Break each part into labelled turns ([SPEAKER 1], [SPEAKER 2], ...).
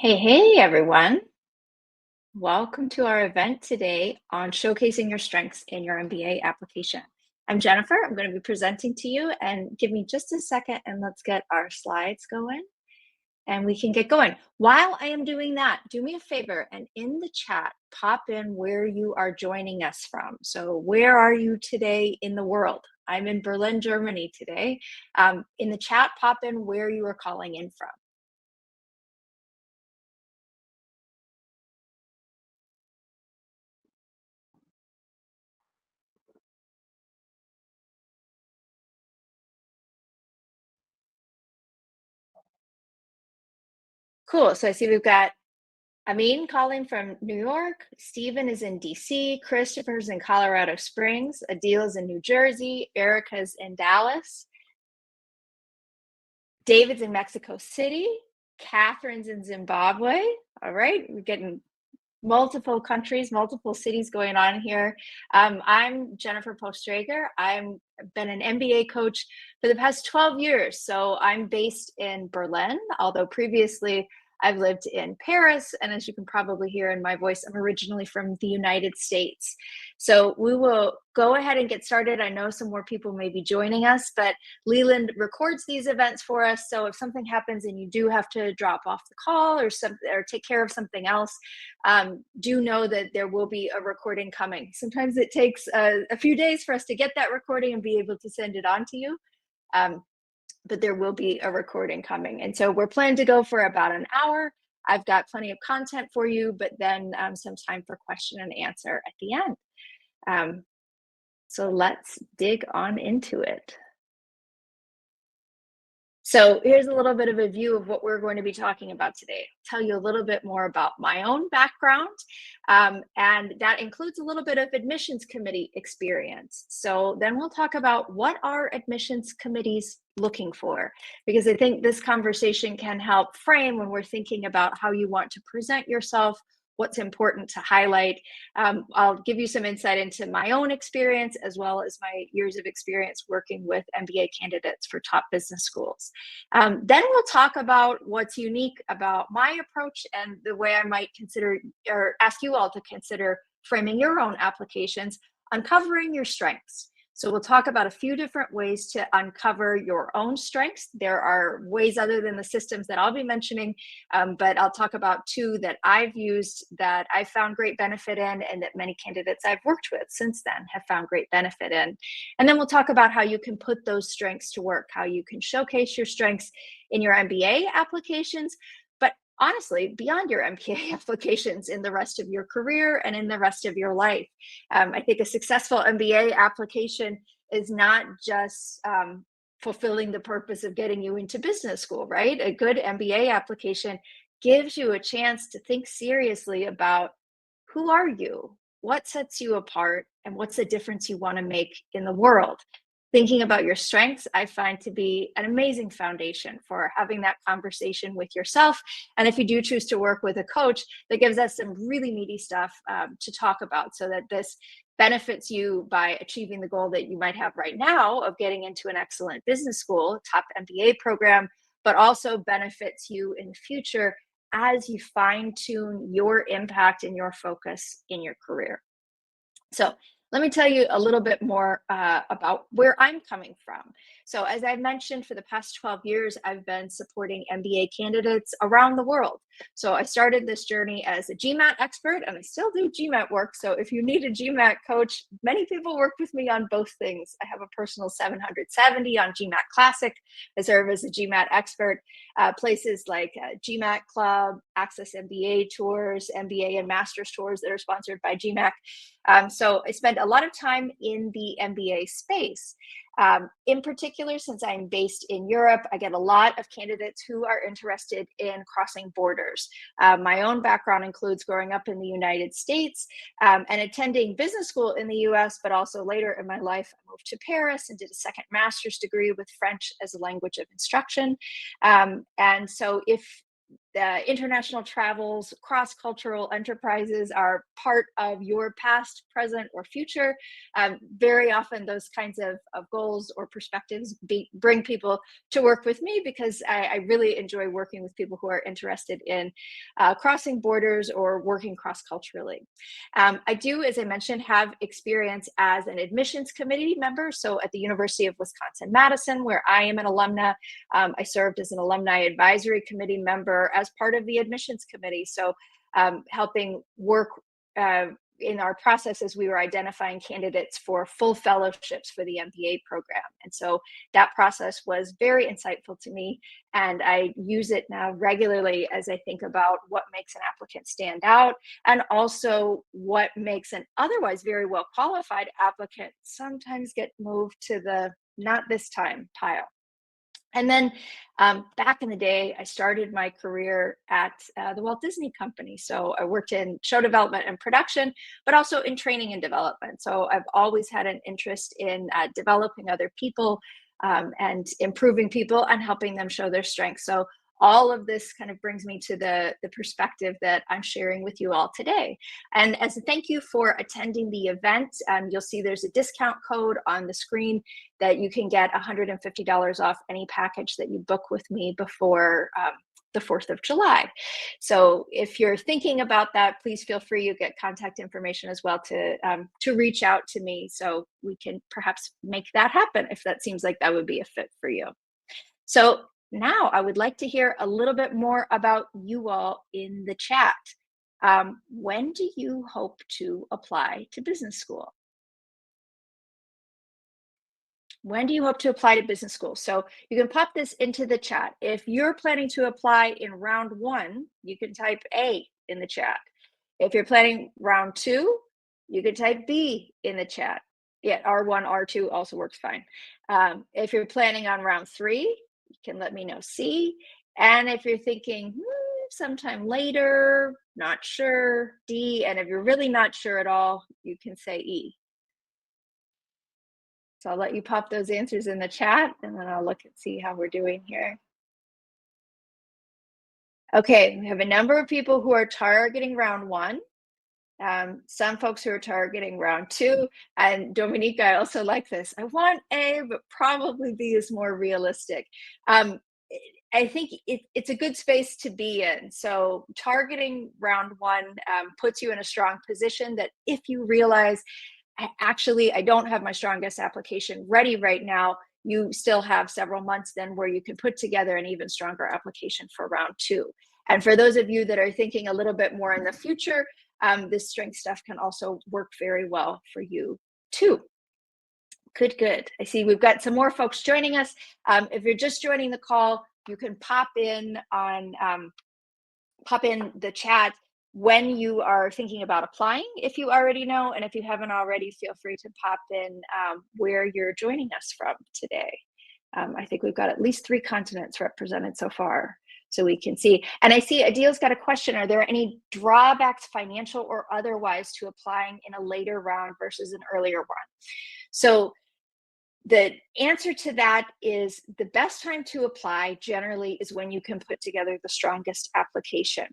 [SPEAKER 1] Hey, everyone. Welcome to our event today on showcasing your strengths in your MBA application. I'm Jennifer. I'm going to be presenting to you, and give me just a second and let's get our slides going and we can get going. While I am doing that, do me a favor and in the chat, pop in where you are joining us from. So where are you today in the world? I'm in Berlin, Germany today. In the chat, pop in where you are calling in from. Cool. So I see we've got Amin calling from New York. Stephen is in DC. Christopher's in Colorado Springs. Adil is in New Jersey. Erica's in Dallas. David's in Mexico City. Catherine's in Zimbabwe. All right, we're getting multiple countries, multiple cities going on here. I'm Jennifer Postrager. I've been an MBA coach for the past 12 years. So I'm based in Berlin, although previously I've lived in Paris. And as you can probably hear in my voice, I'm originally from the United States. So we will go ahead and get started. I know some more people may be joining us, but Leland records these events for us. So if something happens and you do have to drop off the call or take care of something else, do know that there will be a recording coming. Sometimes it takes a few days for us to get that recording and be able to send it on to you. But there will be a recording coming. And so we're planning to go for about an hour. I've got plenty of content for you, but then some time for question and answer at the end. So let's dig on into it. So here's a little bit of a view of what we're going to be talking about today. I'll tell you a little bit more about my own background, and that includes a little bit of admissions committee experience. So then we'll talk about what are admissions committees looking for, because I think this conversation can help frame when we're thinking about how you want to present yourself, what's important to highlight. I'll give you some insight into my own experience as well as my years of experience working with MBA candidates for top business schools. Then we'll talk about what's unique about my approach and the way I might consider or ask you all to consider framing your own applications, uncovering your strengths. So we'll talk about a few different ways to uncover your own strengths. There are ways other than the systems that I'll be mentioning, but I'll talk about two that I've used that I've found great benefit in and that many candidates I've worked with since then have found great benefit in. And then we'll talk about how you can put those strengths to work, how you can showcase your strengths in your MBA applications, but honestly, beyond your MBA applications in the rest of your career and in the rest of your life. I think a successful MBA application is not just fulfilling the purpose of getting you into business school, right? A good MBA application gives you a chance to think seriously about who are you, what sets you apart, and what's the difference you want to make in the world. Thinking about your strengths, I find to be an amazing foundation for having that conversation with yourself. And if you do choose to work with a coach, that gives us some really meaty stuff to talk about so that this benefits you by achieving the goal that you might have right now of getting into an excellent business school, top MBA program, but also benefits you in the future as you fine tune your impact and your focus in your career. So let me tell you a little bit more about where I'm coming from. So as I mentioned, for the past 12 years, I've been supporting MBA candidates around the world. So I started this journey as a GMAT expert, and I still do GMAT work. So if you need a GMAT coach, many people work with me on both things. I have a personal 770 on GMAT Classic. I serve as a GMAT expert. Places like GMAT Club, Access MBA tours, MBA and Master's tours that are sponsored by GMAT. So I spend a lot of time in the MBA space. In particular, since I'm based in Europe, I get a lot of candidates who are interested in crossing borders. My own background includes growing up in the United States and attending business school in the US, but also later in my life, I moved to Paris and did a second master's degree with French as a language of instruction. And so if international travels, cross-cultural enterprises are part of your past, present, or future. Very often those kinds of goals or perspectives bring people to work with me, because I really enjoy working with people who are interested in crossing borders or working cross-culturally. I do, as I mentioned, have experience as an admissions committee member. So at the University of Wisconsin-Madison, where I am an alumna, I served as an alumni advisory committee member as part of the admissions committee. So helping work in our process as we were identifying candidates for full fellowships for the MBA program. And so that process was very insightful to me. And I use it now regularly as I think about what makes an applicant stand out, and also what makes an otherwise very well qualified applicant sometimes get moved to the not this time pile. And then back in the day, I started my career at the Walt Disney Company. So I worked in show development and production, but also in training and development. So I've always had an interest in developing other people and improving people and helping them show their strengths. So all of this kind of brings me to the perspective that I'm sharing with you all today. And as a thank you for attending the event, you'll see there's a discount code on the screen that you can get $150 off any package that you book with me before the 4th of July. So if you're thinking about that, please feel free. You get contact information as well to reach out to me, so we can perhaps make that happen if that seems like that would be a fit for you. So now I would like to hear a little bit more about you all in the chat. When do you hope to apply to business school? When do you hope to apply to business school? So you can pop this into the chat. If you're planning to apply in round 1, you can type A in the chat. If you're planning round 2, you can type B in the chat. Yeah, R1, R2 also works fine. If you're planning on round 3, you can let me know C. And if you're thinking sometime later, not sure, D. And if you're really not sure at all, you can say E. So I'll let you pop those answers in the chat, and then I'll look and see how we're doing here. Okay, we have a number of people who are targeting round 1. Some folks who are targeting round 2, and Dominique, I also like this. I want A, but probably B is more realistic. I think it's a good space to be in. So targeting round 1 puts you in a strong position that if you realize, I don't have my strongest application ready right now, you still have several months then where you can put together an even stronger application for round 2. And for those of you that are thinking a little bit more in the future, this strength stuff can also work very well for you too. Good. I see we've got some more folks joining us. If you're just joining the call, you can pop in the chat when you are thinking about applying, if you already know, and if you haven't already, feel free to pop in where you're joining us from today. I think we've got at least 3 continents represented so far, so we can see. And I see Adil's got a question. Are there any drawbacks, financial or otherwise, to applying in a later round versus an earlier one? So the answer to that is the best time to apply generally is when you can put together the strongest application.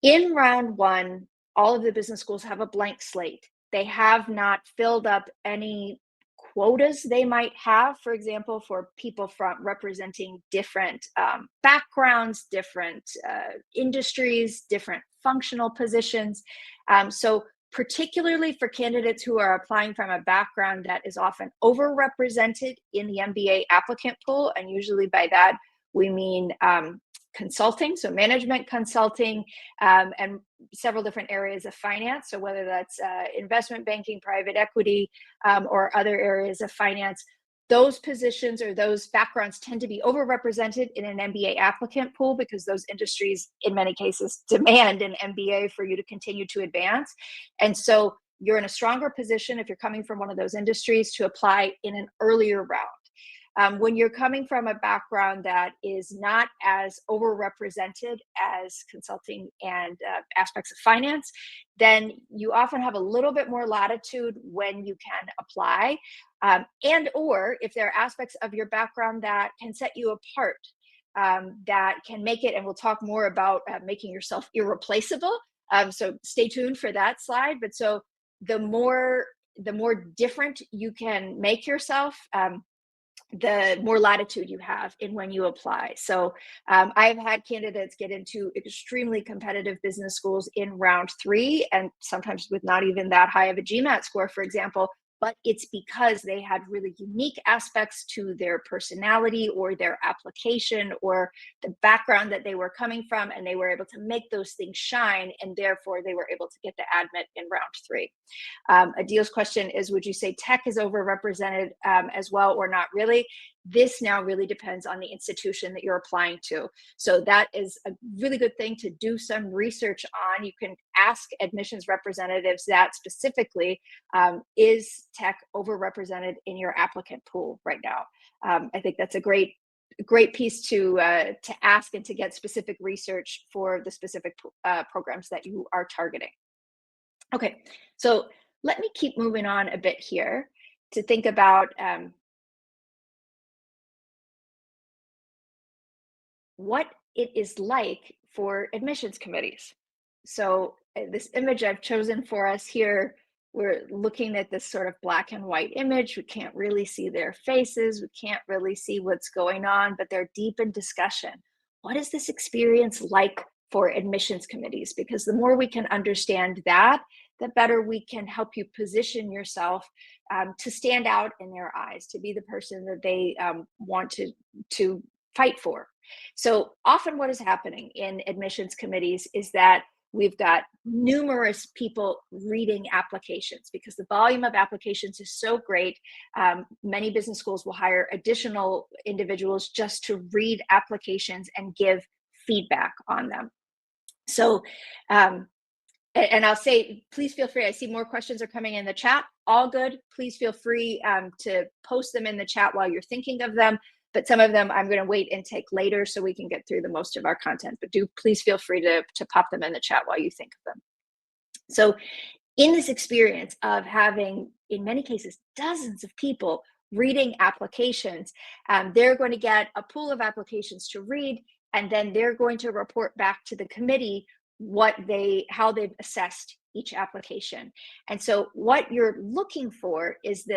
[SPEAKER 1] In round 1, all of the business schools have a blank slate. They have not filled up any quotas they might have, for example, for people from representing different backgrounds, different industries, different functional positions. So particularly for candidates who are applying from a background that is often overrepresented in the MBA applicant pool, and usually by that we mean consulting, so management consulting, and several different areas of finance. So whether that's investment banking, private equity, or other areas of finance, those positions or those backgrounds tend to be overrepresented in an MBA applicant pool because those industries, in many cases, demand an MBA for you to continue to advance. And so you're in a stronger position if you're coming from one of those industries to apply in an earlier round. When you're coming from a background that is not as overrepresented as consulting and aspects of finance, then you often have a little bit more latitude when you can apply. And or if there are aspects of your background that can set you apart. that can make it, and we'll talk more about making yourself irreplaceable. So stay tuned for that slide. But so the more different you can make yourself, the more latitude you have in when you apply. So I've had candidates get into extremely competitive business schools in round 3, and sometimes with not even that high of a GMAT score, for example, but it's because they had really unique aspects to their personality or their application or the background that they were coming from, and they were able to make those things shine, and therefore they were able to get the admit in round 3. Adil's question is, would you say tech is overrepresented as well or not really? This now really depends on the institution that you're applying to. So that is a really good thing to do some research on. You can ask admissions representatives that specifically, is tech overrepresented in your applicant pool right now? I think that's a great piece to ask and to get specific research for the specific programs that you are targeting. Okay, so let me keep moving on a bit here to think about what it is like for admissions committees. So this image I've chosen for us here, we're looking at this sort of black and white image. We can't really see their faces. We can't really see what's going on, but they're deep in discussion. What is this experience like for admissions committees? Because the more we can understand that, the better we can help you position yourself to stand out in their eyes, to be the person that they want to fight for. So often what is happening in admissions committees is that we've got numerous people reading applications because the volume of applications is so great. Many business schools will hire additional individuals just to read applications and give feedback on them. So, and I'll say, please feel free. I see more questions are coming in the chat. All good. Please feel free to post them in the chat while you're thinking of them. But some of them I'm going to wait and take later so we can get through the most of our content. But do please feel free to pop them in the chat while you think of them. So in this experience of having, in many cases, dozens of people reading applications, they're going to get a pool of applications to read, and then they're going to report back to the committee how they've assessed each application. And so what you're looking for is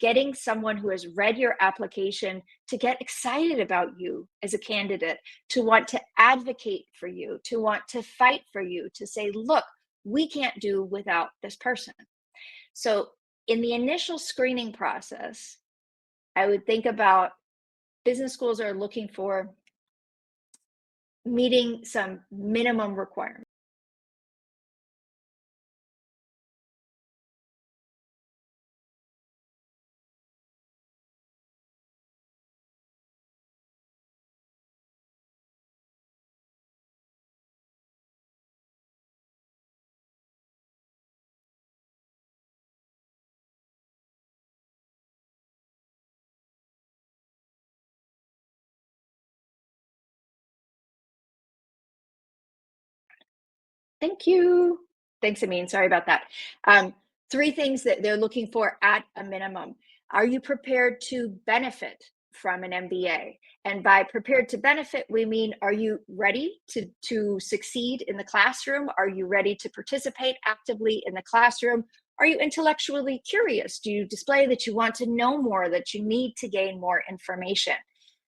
[SPEAKER 1] getting someone who has read your application to get excited about you as a candidate, to want to advocate for you, to want to fight for you, to say, look, we can't do without this person. So in the initial screening process, I would think about business schools are looking for meeting some minimum requirements. Thank you. Thanks, Amin. Sorry about that. 3 things that they're looking for at a minimum. Are you prepared to benefit from an MBA? And by prepared to benefit, we mean, are you ready to succeed in the classroom? Are you ready to participate actively in the classroom? Are you intellectually curious? Do you display that you want to know more, that you need to gain more information?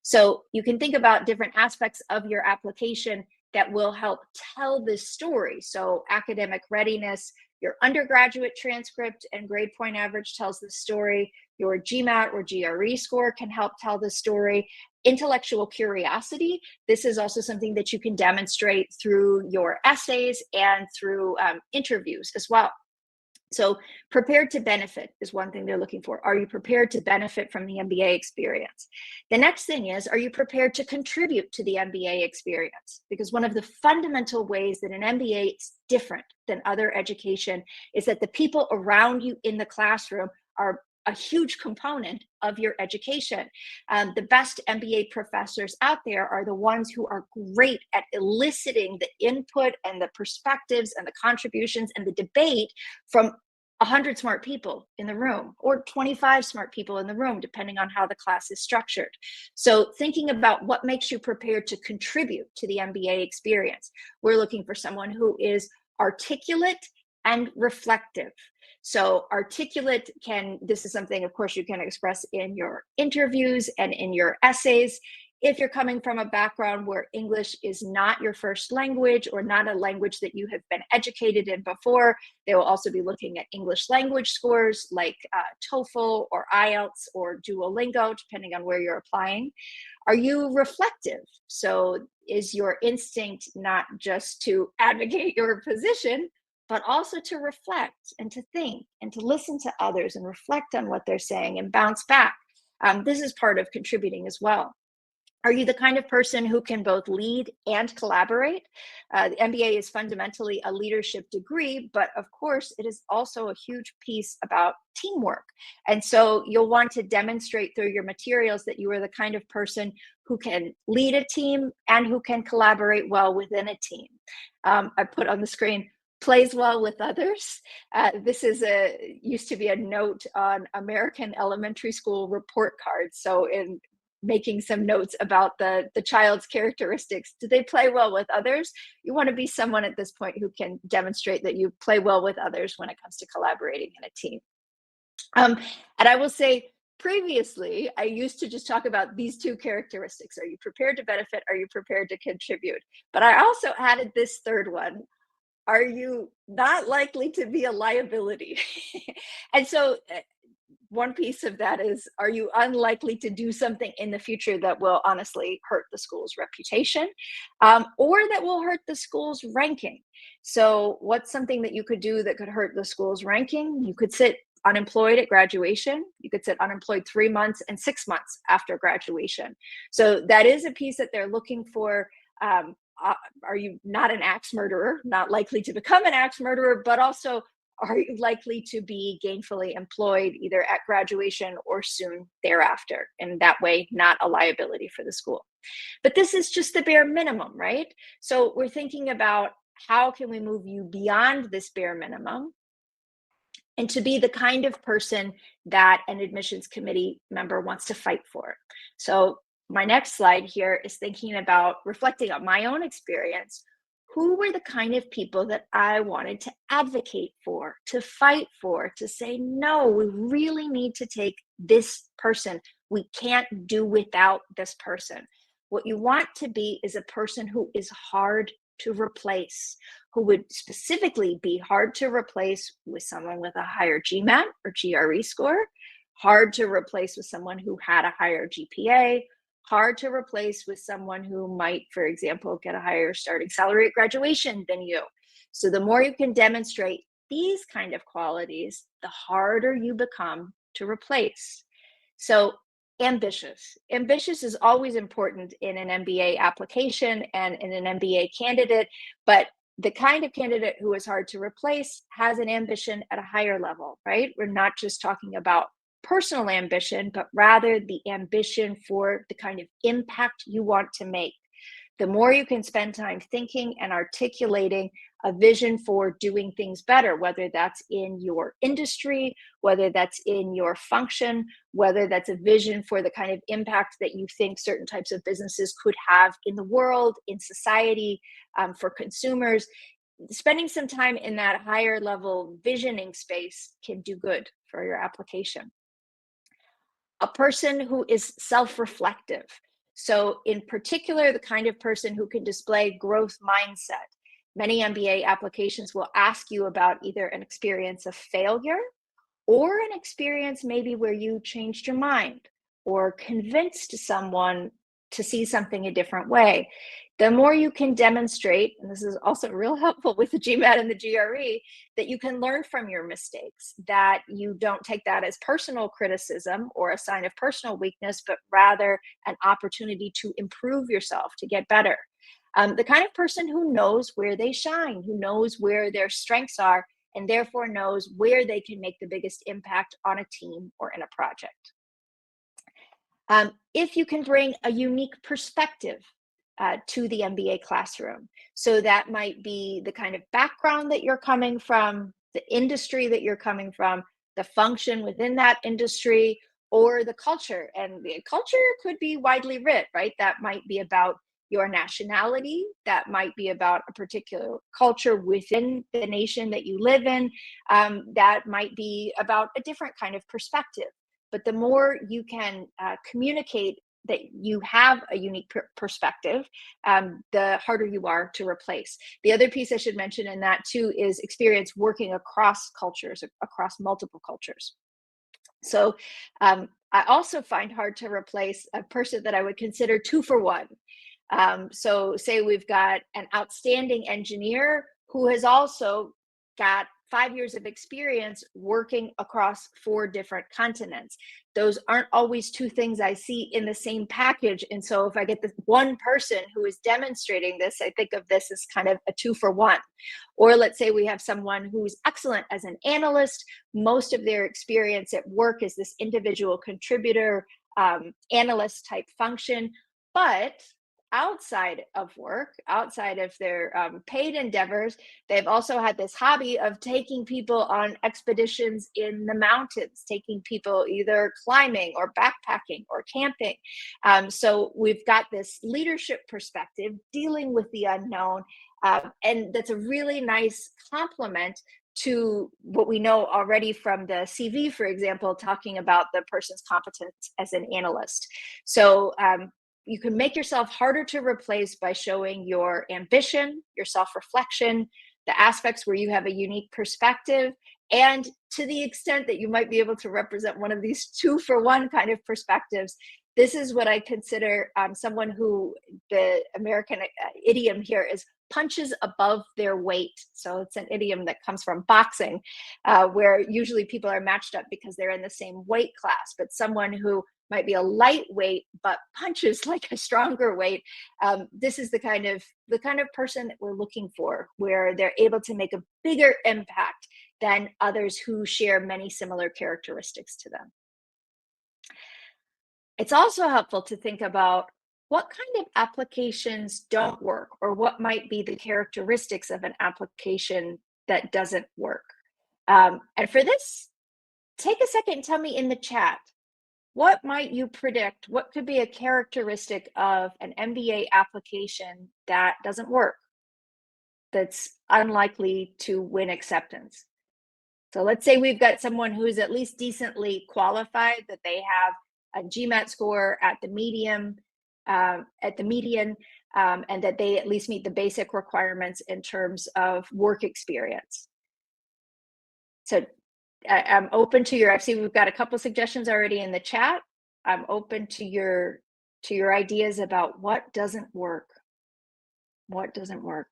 [SPEAKER 1] So you can think about different aspects of your application that will help tell this story. So academic readiness, your undergraduate transcript and grade point average tells the story. Your GMAT or GRE score can help tell the story. Intellectual curiosity, this is also something that you can demonstrate through your essays and through interviews as well. So prepared to benefit is one thing they're looking for. Are you prepared to benefit from the MBA experience? The next thing is, are you prepared to contribute to the MBA experience? Because one of the fundamental ways that an MBA is different than other education is that the people around you in the classroom are a huge component of your education. The best MBA professors out there are the ones who are great at eliciting the input and the perspectives and the contributions and the debate from 100 smart people in the room or 25 smart people in the room, depending on how the class is structured. So thinking about what makes you prepared to contribute to the MBA experience. We're looking for someone who is articulate and reflective. So articulate this is something, of course, you can express in your interviews and in your essays. If you're coming from a background where English is not your first language or not a language that you have been educated in before, they will also be looking at English language scores like TOEFL or IELTS or Duolingo, depending on where you're applying. Are you reflective? So is your instinct not just to advocate your position, but also to reflect and to think and to listen to others and reflect on what they're saying and bounce back? This is part of contributing as well. Are you the kind of person who can both lead and collaborate? The MBA is fundamentally a leadership degree, but of course, it is also a huge piece about teamwork. And so you'll want to demonstrate through your materials that you are the kind of person who can lead a team and who can collaborate well within a team. I put on the screen, plays well with others. This is used to be a note on American elementary school report cards. So in making some notes about the child's characteristics. Do they play well with others? You want to be someone at this point who can demonstrate that you play well with others when it comes to collaborating in a team. And I will say, previously, I used to just talk about these two characteristics. Are you prepared to benefit? Are you prepared to contribute? But I also added this third one. Are you not likely to be a liability? And so one piece of that is, are you unlikely to do something in the future that will honestly hurt the school's reputation, or that will hurt the school's ranking? So what's something that you could do that could hurt the school's ranking? You could sit unemployed at graduation. You could sit unemployed 3 months and 6 months after graduation. So that is a piece that they're looking for. Are you not an axe murderer, not likely to become an axe murderer, but also are you likely to be gainfully employed either at graduation or soon thereafter? And that way, not a liability for the school. But this is just the bare minimum, right? So we're thinking about how can we move you beyond this bare minimum and to be the kind of person that an admissions committee member wants to fight for. So my next slide here is thinking about reflecting on my own experience. Who were the kind of people that I wanted to advocate for, to fight for, to say, no, we really need to take this person. We can't do without this person. What you want to be is a person who is hard to replace, who would specifically be hard to replace with someone with a higher GMAT or GRE score, hard to replace with someone who had a higher GPA, hard to replace with someone who might, for example, get a higher starting salary at graduation than you. So the more you can demonstrate these kind of qualities, the harder you become to replace. So ambitious. Ambitious is always important in an MBA application and in an MBA candidate, but the kind of candidate who is hard to replace has an ambition at a higher level, right? We're not just talking about personal ambition, but rather the ambition for the kind of impact you want to make. The more you can spend time thinking and articulating a vision for doing things better, whether that's in your industry, whether that's in your function, whether that's a vision for the kind of impact that you think certain types of businesses could have in the world, in society, for consumers, spending some time in that higher level visioning space can do good for your application. A person who is self-reflective. So in particular, the kind of person who can display growth mindset. Many MBA applications will ask you about either an experience of failure or an experience maybe where you changed your mind or convinced someone to see something a different way. The more you can demonstrate, and this is also real helpful with the GMAT and the GRE, that you can learn from your mistakes, that you don't take that as personal criticism or a sign of personal weakness, but rather an opportunity to improve yourself, to get better. The kind of person who knows where they shine, who knows where their strengths are, and therefore knows where they can make the biggest impact on a team or in a project. If you can bring a unique perspective to the MBA classroom. So that might be the kind of background that you're coming from, the industry that you're coming from, the function within that industry, or the culture. And the culture could be widely writ, right? That might be about your nationality, that might be about a particular culture within the nation that you live in, that might be about a different kind of perspective. But the more you can communicate that you have a unique perspective, the harder you are to replace. The other piece I should mention in that too is experience working across cultures, across multiple cultures. So I also find hard to replace a person that I would consider 2-for-1. So say we've got an outstanding engineer who has also got 5 years of experience working across 4 different continents. Those aren't always two things I see in the same package. And so if I get this one person who is demonstrating this, I think of this as kind of a 2-for-1. Or let's say we have someone who's excellent as an analyst. Most of their experience at work is this individual contributor, analyst type function. But outside of work, outside of their paid endeavors, they've also had this hobby of taking people on expeditions in the mountains, taking people either climbing or backpacking or camping. So we've got this leadership perspective dealing with the unknown. And that's a really nice complement to what we know already from the CV, for example, talking about the person's competence as an analyst. So you can make yourself harder to replace by showing your ambition, your self-reflection, the aspects where you have a unique perspective, and to the extent that you might be able to represent one of these 2-for-1 kind of perspectives. This is what I consider someone who, the American idiom here is punches above their weight. So it's an idiom that comes from boxing, where usually people are matched up because they're in the same weight class, but someone who might be a lightweight but punches like a stronger weight. This is the kind of person that we're looking for, where they're able to make a bigger impact than others who share many similar characteristics to them. It's also helpful to think about what kind of applications don't work, or what might be the characteristics of an application that doesn't work. And for this, take a second and tell me in the chat, what might you predict? What could be a characteristic of an MBA application that doesn't work, that's unlikely to win acceptance? So let's say we've got someone who's at least decently qualified, that they have a GMAT score at the median, and that they at least meet the basic requirements in terms of work experience. So I'm open to your, I see we've got a couple suggestions already in the chat. I'm open to your ideas about what doesn't work. What doesn't work?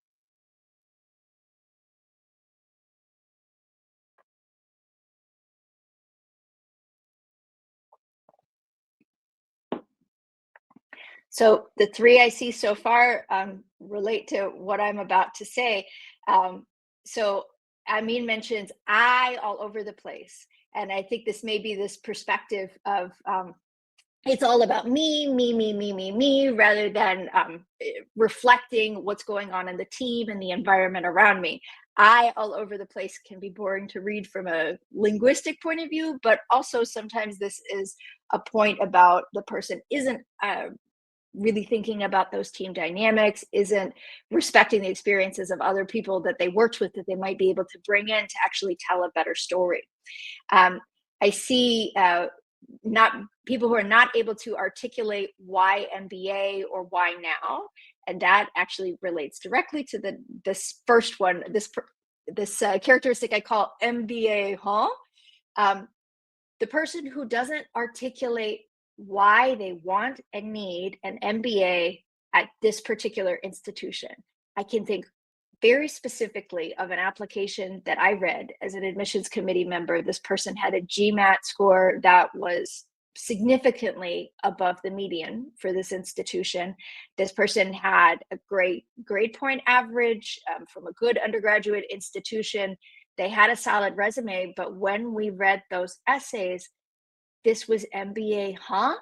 [SPEAKER 1] So the 3 I see so far relate to what I'm about to say. So Amin mentions I all over the place. And I think this may be this perspective of it's all about me, rather than reflecting what's going on in the team and the environment around me. I all over the place can be boring to read from a linguistic point of view, but also sometimes this is a point about the person isn't really thinking about those team dynamics, isn't respecting the experiences of other people that they worked with, that they might be able to bring in to actually tell a better story. I see not people who are not able to articulate why MBA or why now, and that actually relates directly to this first one, this characteristic I call MBA, huh? The person who doesn't articulate why they want and need an MBA at this particular institution. I can think very specifically of an application that I read as an admissions committee member. This person had a GMAT score that was significantly above the median for this institution. This person had a great grade point average from a good undergraduate institution. They had a solid resume, but when we read those essays, this was MBA, huh?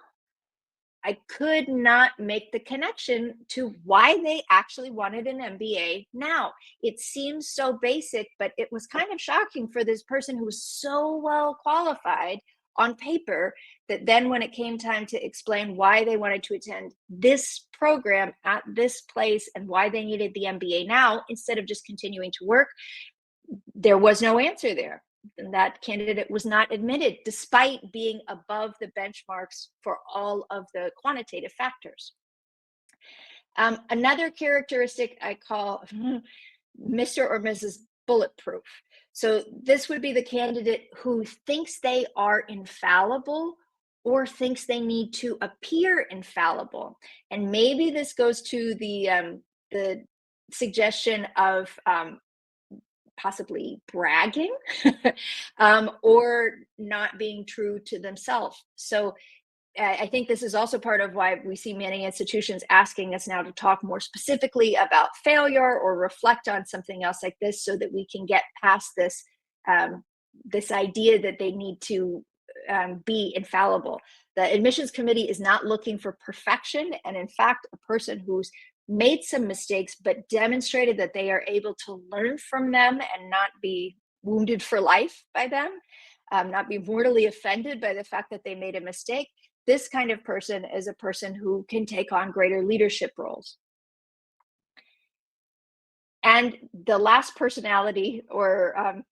[SPEAKER 1] I could not make the connection to why they actually wanted an MBA now. It seems so basic, but it was kind of shocking for this person who was so well qualified on paper, that then when it came time to explain why they wanted to attend this program at this place and why they needed the MBA now instead of just continuing to work, there was no answer there. And that candidate was not admitted despite being above the benchmarks for all of the quantitative factors. Another characteristic I call Mr. or Mrs. Bulletproof. So this would be the candidate who thinks they are infallible or thinks they need to appear infallible. And maybe this goes to the suggestion of possibly bragging or not being true to themselves. So I think this is also part of why we see many institutions asking us now to talk more specifically about failure or reflect on something else like this, so that we can get past this this idea that they need to be infallible. The admissions committee is not looking for perfection, and in fact, a person who's made some mistakes but demonstrated that they are able to learn from them and not be wounded for life by them, not be mortally offended by the fact that they made a mistake. This kind of person is a person who can take on greater leadership roles. And the last personality, or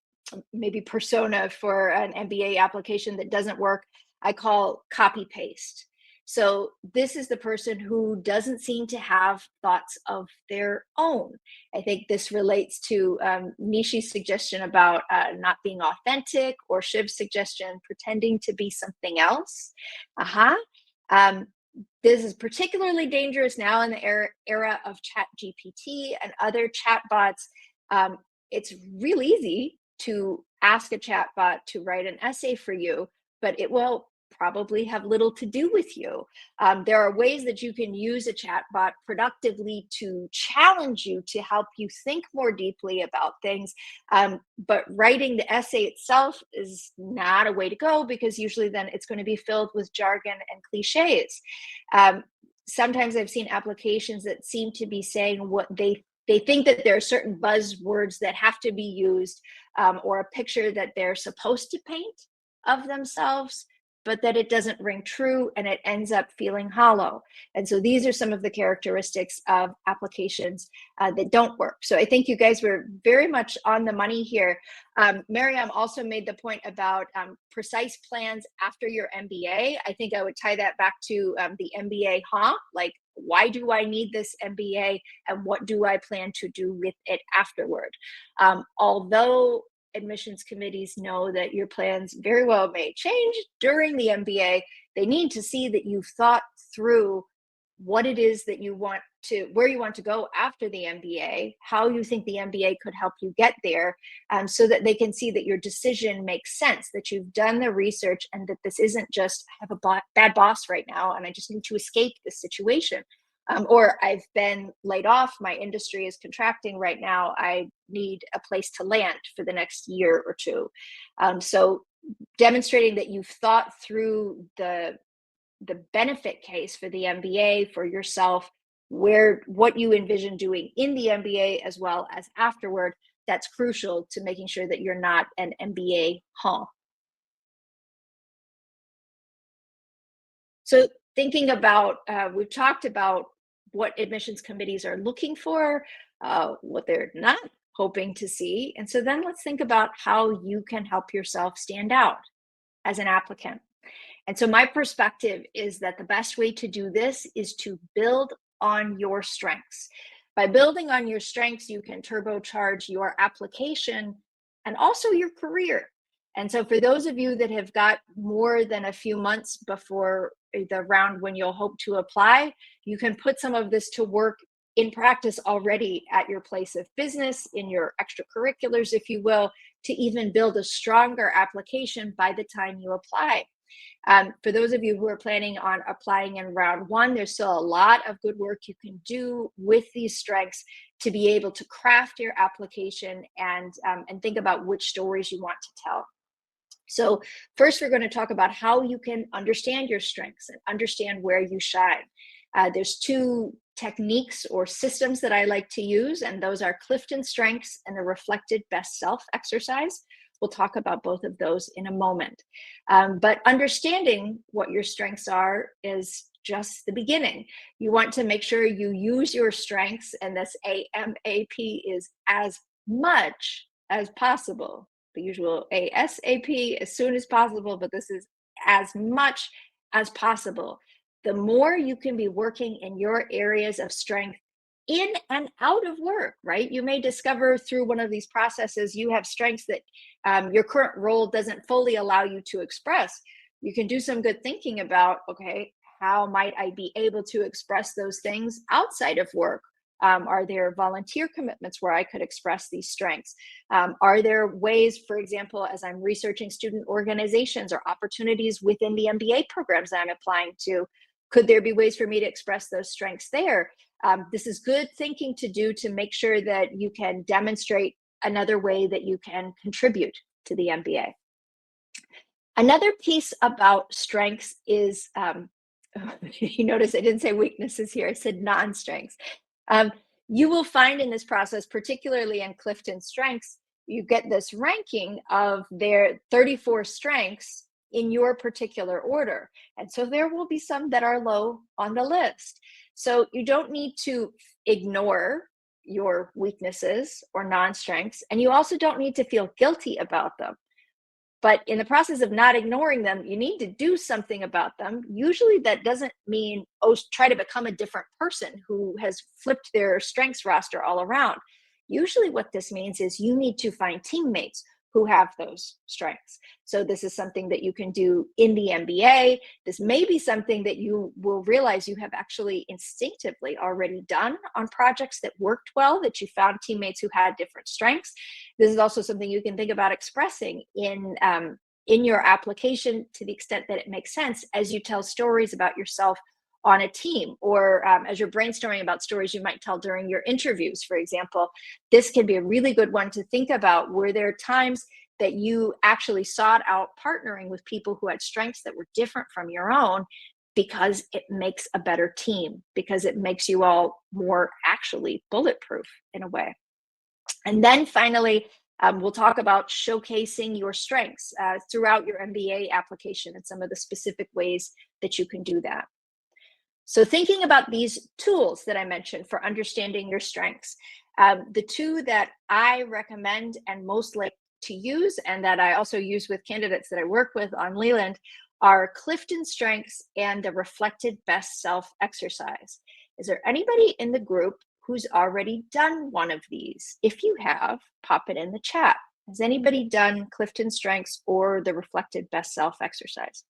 [SPEAKER 1] maybe persona, for an MBA application that doesn't work, I call copy paste. So this is the person who doesn't seem to have thoughts of their own. I think this relates to Nishi's suggestion about not being authentic, or Shiv's suggestion pretending to be something else. This is particularly dangerous now in the era of ChatGPT and other chatbots. It's real easy to ask a chatbot to write an essay for you, but it will probably have little to do with you. There are ways that you can use a chatbot productively to challenge you, to help you think more deeply about things. But writing the essay itself is not a way to go, because usually then it's going to be filled with jargon and cliches. Sometimes I've seen applications that seem to be saying what they think that there are certain buzzwords that have to be used, or a picture that they're supposed to paint of themselves, but that it doesn't ring true and it ends up feeling hollow. And so these are some of the characteristics of applications that don't work. So I think you guys were very much on the money here. Miriam also made the point about precise plans after your MBA. I think I would tie that back to the MBA, like, why do I need this MBA and what do I plan to do with it afterward? Although admissions committees know that your plans very well may change during the MBA, they need to see that you've thought through what it is that you want to, where you want to go after the MBA, how you think the MBA could help you get there, so that they can see that your decision makes sense, that you've done the research, and that this isn't just, I have a bad boss right now and I just need to escape this situation. Or I've been laid off, my industry is contracting right now, I need a place to land for the next year or two. So demonstrating that you've thought through the benefit case for the MBA for yourself, what you envision doing in the MBA as well as afterward, that's crucial to making sure that you're not an MBA honk. So thinking about, we've talked about what admissions committees are looking for, what they're not hoping to see. And so then let's think about how you can help yourself stand out as an applicant. And so my perspective is that the best way to do this is to build on your strengths. By building on your strengths, you can turbocharge your application and also your career. And so for those of you that have got more than a few months before the round when you'll hope to apply, you can put some of this to work in practice already at your place of business, in your extracurriculars, if you will, to even build a stronger application by the time you apply. For those of you who are planning on applying in round one, there's still a lot of good work you can do with these strengths to be able to craft your application and think about which stories you want to tell. So first, we're going to talk about how you can understand your strengths and understand where you shine. There's two techniques or systems that I like to use, and those are Clifton Strengths and the Reflected Best Self exercise. We'll talk about both of those in a moment. But understanding what your strengths are is just the beginning. You want to make sure you use your strengths, and this AMAP is as much as possible. The usual ASAP, as soon as possible, but this is as much as possible. The more you can be working in your areas of strength in and out of work, right? You may discover through one of these processes you have strengths that your current role doesn't fully allow you to express. You can do some good thinking about, okay, how might I be able to express those things outside of work? Are there volunteer commitments where I could express these strengths? Are there ways, for example, as I'm researching student organizations or opportunities within the MBA programs that I'm applying to, could there be ways for me to express those strengths there? This is good thinking to do to make sure that you can demonstrate another way that you can contribute to the MBA. Another piece about strengths is, you notice I didn't say weaknesses here, I said non-strengths. You will find in this process, particularly in Clifton Strengths, you get this ranking of their 34 strengths in your particular order. And so there will be some that are low on the list. So you don't need to ignore your weaknesses or non-strengths, and you also don't need to feel guilty about them. But in the process of not ignoring them, you need to do something about them. Usually that doesn't mean, oh, try to become a different person who has flipped their strengths roster all around. Usually what this means is you need to find teammates who have those strengths. So this is something that you can do in the MBA. This may be something that you will realize you have actually instinctively already done on projects that worked well, that you found teammates who had different strengths. This is also something you can think about expressing in your application to the extent that it makes sense as you tell stories about yourself on a team, or as you're brainstorming about stories you might tell during your interviews, for example. This can be a really good one to think about. Were there times that you actually sought out partnering with people who had strengths that were different from your own, because it makes a better team, because it makes you all more actually bulletproof in a way. And then finally, we'll talk about showcasing your strengths throughout your MBA application and some of the specific ways that you can do that. So thinking about these tools that I mentioned for understanding your strengths, the two that I recommend and most like to use, and that I also use with candidates that I work with on Leland, are Clifton Strengths and the Reflected Best Self exercise. Is there anybody in the group who's already done one of these? If you have, pop it in the chat. Has anybody done Clifton Strengths or the Reflected Best Self exercise?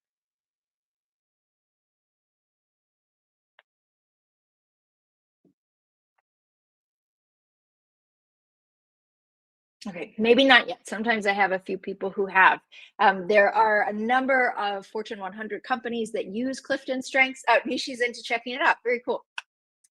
[SPEAKER 1] Okay, maybe not yet. Sometimes I have a few people who have. There are a number of Fortune 100 companies that use Clifton Strengths. Nishi's into checking it out. Very cool.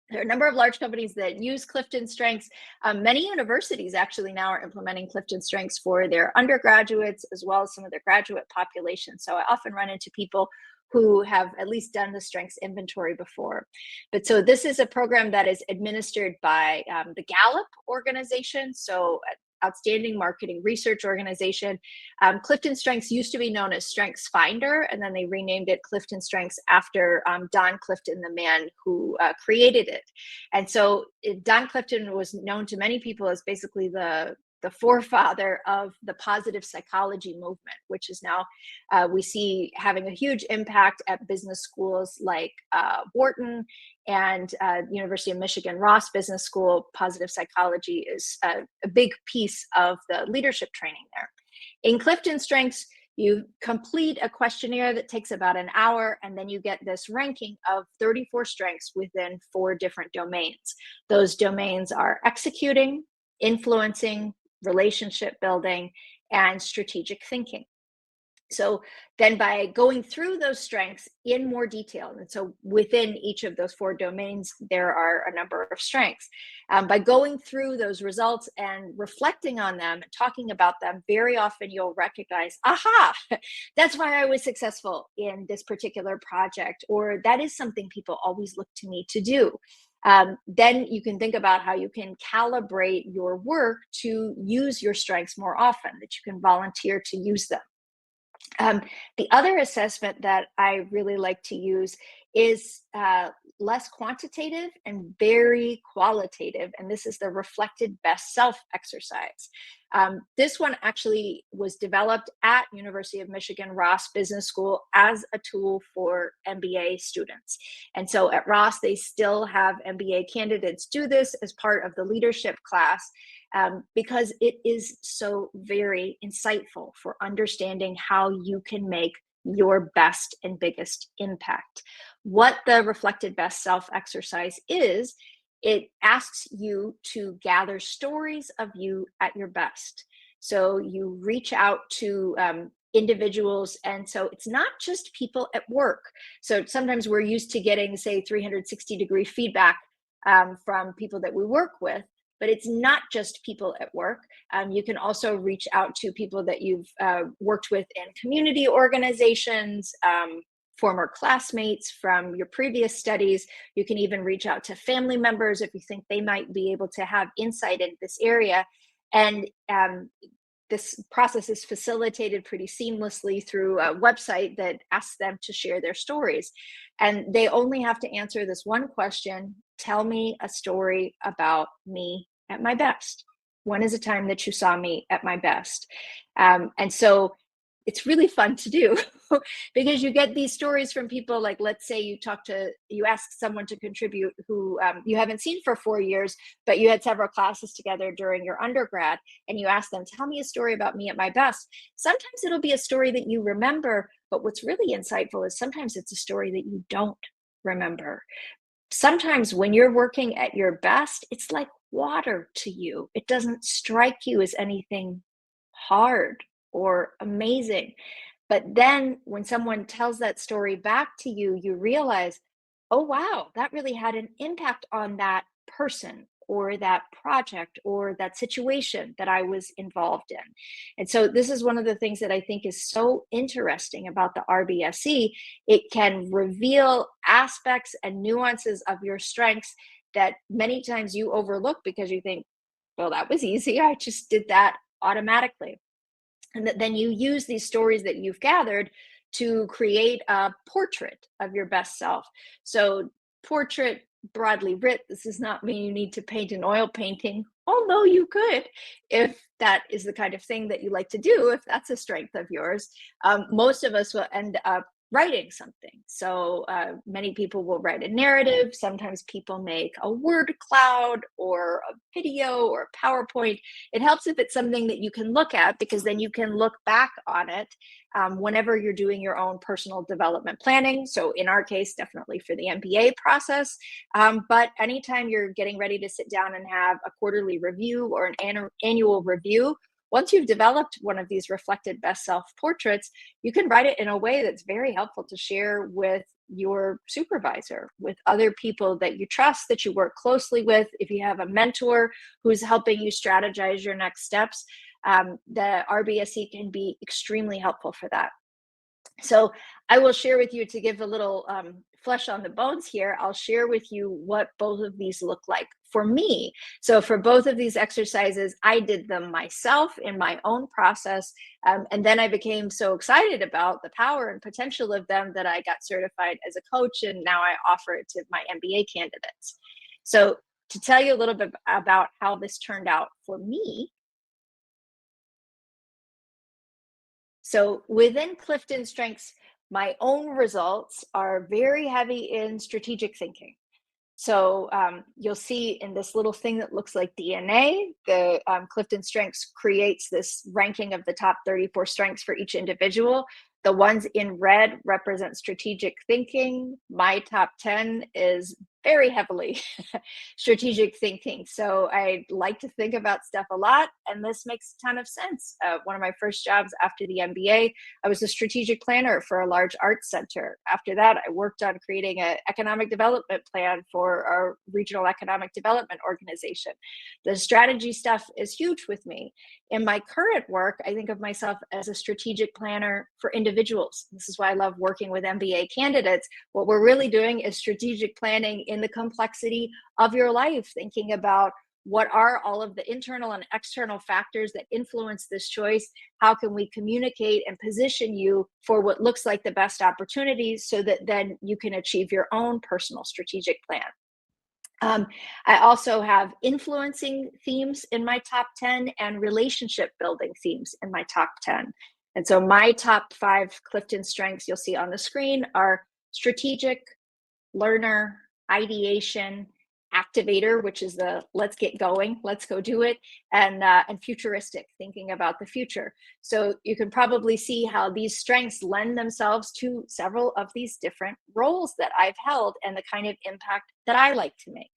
[SPEAKER 1] There are a number of large companies that use Clifton Strengths. Many universities actually now are implementing Clifton Strengths for their undergraduates as well as some of their graduate population. So I often run into people who have at least done the strengths inventory before. But so this is a program that is administered by the Gallup organization. So outstanding marketing research organization. Clifton Strengths used to be known as Strengths Finder, and then they renamed it Clifton Strengths after Don Clifton, the man who created it. And so Don Clifton was known to many people as basically the forefather of the positive psychology movement, which is now we see having a huge impact at business schools like Wharton and University of Michigan Ross Business School. Positive psychology is a big piece of the leadership training there. In Clifton Strengths, you complete a questionnaire that takes about an hour, and then you get this ranking of 34 strengths within 4 different domains. Those domains are executing, influencing, relationship building, and strategic thinking. So then by going through those strengths in more detail, and so within each of those 4 domains, there are a number of strengths. By going through those results and reflecting on them and talking about them, very often you'll recognize, aha, that's why I was successful in this particular project, or that is something people always look to me to do. Then you can think about how you can calibrate your work to use your strengths more often, that you can volunteer to use them. Um, the other assessment that I really like to use is less quantitative and very qualitative, and this is the reflected best self exercise. This one actually was developed at University of Michigan Ross Business School as a tool for MBA students. And so at Ross, they still have MBA candidates do this as part of the leadership class, because it is so very insightful for understanding how you can make your best and biggest impact. What the reflected best self exercise is, it asks you to gather stories of you at your best. So you reach out to individuals, and so it's not just people at work. So sometimes we're used to getting, say, 360-degree feedback from people that we work with, but it's not just people at work. You can also reach out to people that you've worked with in community organizations, former classmates from your previous studies. You can even reach out to family members if you think they might be able to have insight in this area. And this process is facilitated pretty seamlessly through a website that asks them to share their stories. And they only have to answer this one question: tell me a story about me at my best. When is a time that you saw me at my best? And so it's really fun to do because you get these stories from people. Like, let's say you ask someone to contribute who you haven't seen for 4 years, but you had several classes together during your undergrad, and you ask them, tell me a story about me at my best. Sometimes it'll be a story that you remember, but what's really insightful is sometimes it's a story that you don't remember. Sometimes when you're working at your best, it's like water to you. It doesn't strike you as anything hard or amazing. But then when someone tells that story back to you, you realize, oh, wow, that really had an impact on that person or that project or that situation that I was involved in. And so this is one of the things that I think is so interesting about the RBSE. It can reveal aspects and nuances of your strengths that many times you overlook because you think, well, that was easy. I just did that automatically. And then you use these stories that you've gathered to create a portrait of your best self. So portrait, broadly writ, this does not mean you need to paint an oil painting, although you could if that is the kind of thing that you like to do, if that's a strength of yours. Most of us will end up writing something. So many people will write a narrative. Sometimes people make a word cloud or a video or a PowerPoint. It helps if it's something that you can look at, because then you can look back on it whenever you're doing your own personal development planning. So in our case, definitely for the MBA process. But anytime you're getting ready to sit down and have a quarterly review or an annual review, once you've developed one of these reflected best self portraits, you can write it in a way that's very helpful to share with your supervisor, with other people that you trust, that you work closely with. If you have a mentor who's helping you strategize your next steps, the RBSE can be extremely helpful for that. So I will share with you, to give a little flesh on the bones here, I'll share with you what both of these look like for me. So for both of these exercises, I did them myself in my own process. And then I became so excited about the power and potential of them that I got certified as a coach, and now I offer it to my MBA candidates. So to tell you a little bit about how this turned out for me, so within Clifton Strengths, my own results are very heavy in strategic thinking. So you'll see in this little thing that looks like DNA, the Clifton Strengths creates this ranking of the top 34 strengths for each individual. The ones in red represent strategic thinking. My top 10 is very heavily strategic thinking. So I like to think about stuff a lot, and this makes a ton of sense. One of my first jobs after the MBA, I was a strategic planner for a large arts center. After that, I worked on creating an economic development plan for our regional economic development organization. The strategy stuff is huge with me. In my current work, I think of myself as a strategic planner for individuals. This is why I love working with MBA candidates. What we're really doing is strategic planning in the complexity of your life, thinking about what are all of the internal and external factors that influence this choice? How can we communicate and position you for what looks like the best opportunities so that then you can achieve your own personal strategic plan? I also have influencing themes in my top 10 and relationship building themes in my top 10. And so my top 5 Clifton strengths you'll see on the screen are strategic, learner, ideation, activator, which is the let's get going, let's go do it, and futuristic, thinking about the future. So you can probably see how these strengths lend themselves to several of these different roles that I've held and the kind of impact that I like to make.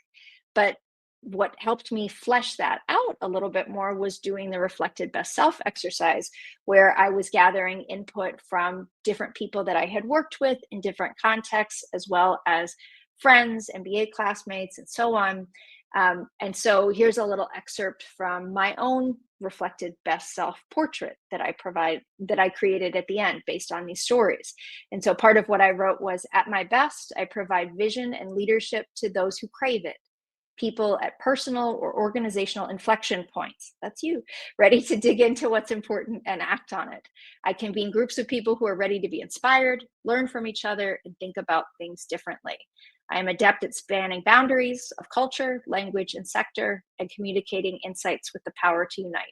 [SPEAKER 1] But what helped me flesh that out a little bit more was doing the reflected best self exercise, where I was gathering input from different people that I had worked with in different contexts, as well as friends, MBA classmates, and so on. And so here's a little excerpt from my own reflected best self portrait that I created at the end based on these stories. And so part of what I wrote was, at my best, I provide vision and leadership to those who crave it. People at personal or organizational inflection points, that's you, ready to dig into what's important and act on it. I convene groups of people who are ready to be inspired, learn from each other, and think about things differently. I am adept at spanning boundaries of culture, language, and sector, and communicating insights with the power to unite.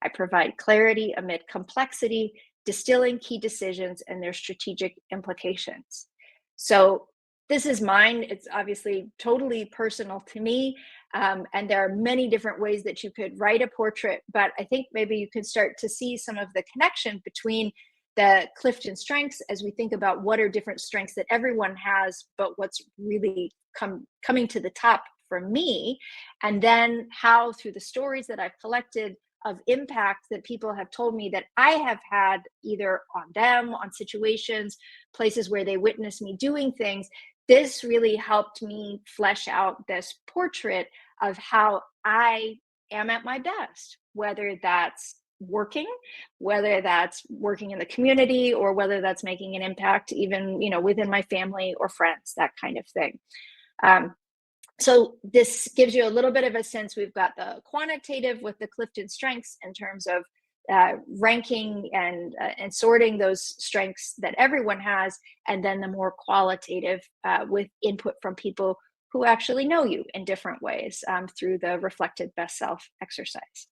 [SPEAKER 1] I provide clarity amid complexity, distilling key decisions and their strategic implications. So this is mine. It's obviously totally personal to me. And there are many different ways that you could write a portrait, but I think maybe you can start to see some of the connection between the Clifton strengths as we think about what are different strengths that everyone has, but what's really coming to the top for me. And then how, through the stories that I've collected of impact that people have told me that I have had either on them, on situations, places where they witnessed me doing things, this really helped me flesh out this portrait of how I am at my best, whether that's working, whether that's working in the community, or whether that's making an impact even, within my family or friends, that kind of thing. So this gives you a little bit of a sense. We've got the quantitative with the Clifton strengths in terms of ranking and sorting those strengths that everyone has, and then the more qualitative with input from people who actually know you in different ways through the reflected best self exercise.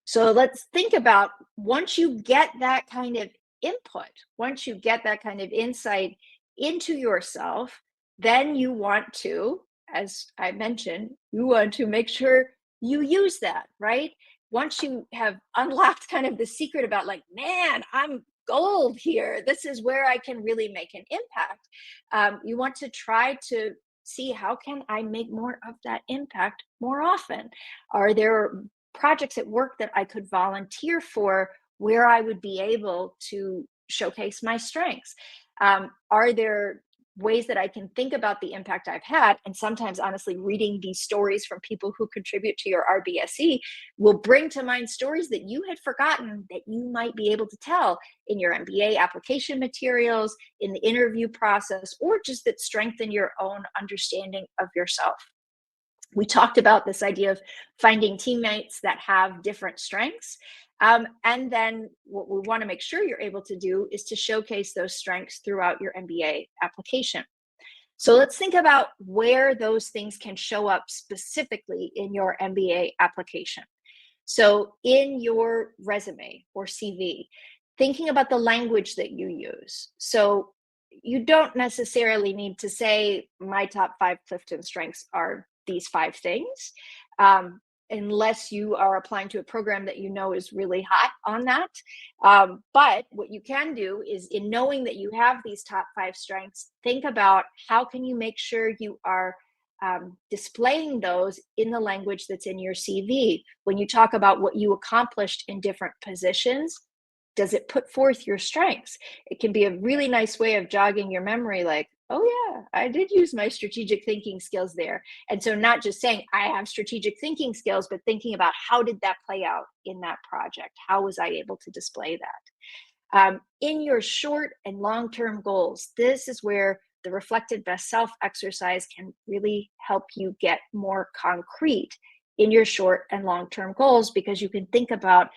[SPEAKER 1] So let's think about, once you get that kind of input, once you get that kind of insight into yourself, then you want to, as I mentioned, you want to make sure you use that, right? Once you have unlocked kind of the secret about, like, man, I'm gold here, this is where I can really make an impact. You want to try to see, how can I make more of that impact more often? Are there projects at work that I could volunteer for where I would be able to showcase my strengths? Are there ways that I can think about the impact I've had? And sometimes, honestly, reading these stories from people who contribute to your RBSE will bring to mind stories that you had forgotten that you might be able to tell in your MBA application materials, in the interview process, or just that strengthen your own understanding of yourself. We talked about this idea of finding teammates that have different strengths. And then what we want to make sure you're able to do is to showcase those strengths throughout your MBA application. So let's think about where those things can show up specifically in your MBA application. So in your resume or CV, thinking about the language that you use. So you don't necessarily need to say, my top 5 Clifton strengths are these 5 things. unless you are applying to a program that you know is really hot on that. But what you can do is, in knowing that you have these top 5 strengths, think about how can you make sure you are displaying those in the language that's in your CV. When you talk about what you accomplished in different positions, does it put forth your strengths? It can be a really nice way of jogging your memory, like, oh yeah, I did use my strategic thinking skills there. And so not just saying I have strategic thinking skills, but thinking about how did that play out in that project? How was I able to display that? In your short and long-term goals, this is where the reflected best self exercise can really help you get more concrete in your short and long-term goals, because you can think about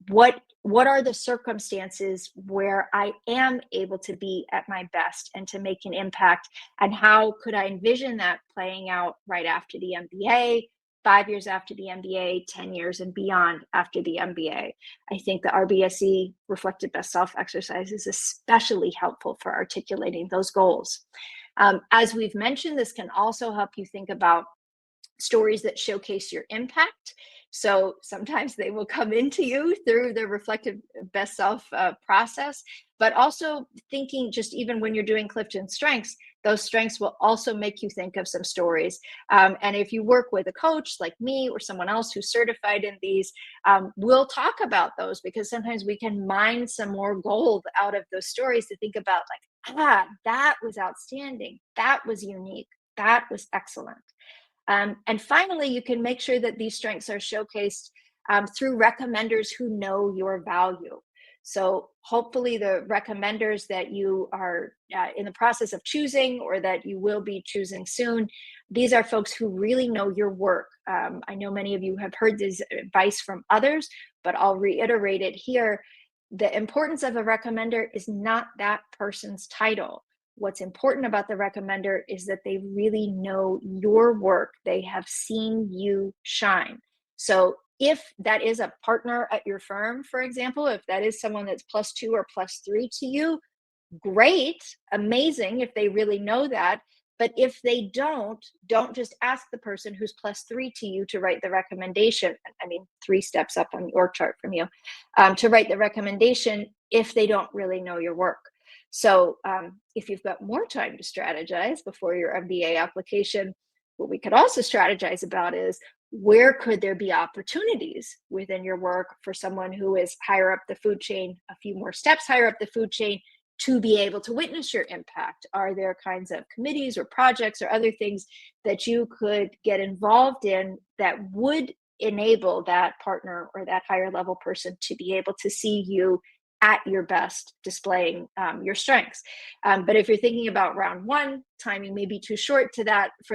[SPEAKER 1] what are the circumstances where I am able to be at my best and to make an impact, and how could I envision that playing out right after the MBA, 5 years after the MBA, 10 years and beyond after the MBA. I think the RBSE reflected best self exercise is especially helpful for articulating those goals. As we've mentioned, this can also help you think about stories that showcase your impact. So sometimes they will come into you through the reflective best self process, but also thinking, just even when you're doing Clifton strengths, those strengths will also make you think of some stories. And if you work with a coach like me or someone else who's certified in these, we'll talk about those, because sometimes we can mine some more gold out of those stories to think about, like, that was outstanding. That was unique. That was excellent. And finally, you can make sure that these strengths are showcased through recommenders who know your value. So hopefully the recommenders that you are in the process of choosing, or that you will be choosing soon, these are folks who really know your work. I know many of you have heard this advice from others, but I'll reiterate it here. The importance of a recommender is not that person's title. What's important about the recommender is that they really know your work. They have seen you shine. So if that is a partner at your firm, for example, if that is someone that's +2 or +3 to you, great, amazing if they really know that. But if they don't just ask the person who's +3 to you to write the recommendation. I mean, 3 steps up on the org chart from you, to write the recommendation if they don't really know your work. So if you've got more time to strategize before your MBA application, what we could also strategize about is, where could there be opportunities within your work for someone who is higher up the food chain, a few more steps higher up the food chain, to be able to witness your impact? Are there kinds of committees or projects or other things that you could get involved in that would enable that partner or that higher level person to be able to see you at your best, displaying your strengths? But if you're thinking about round 1, timing may be too short for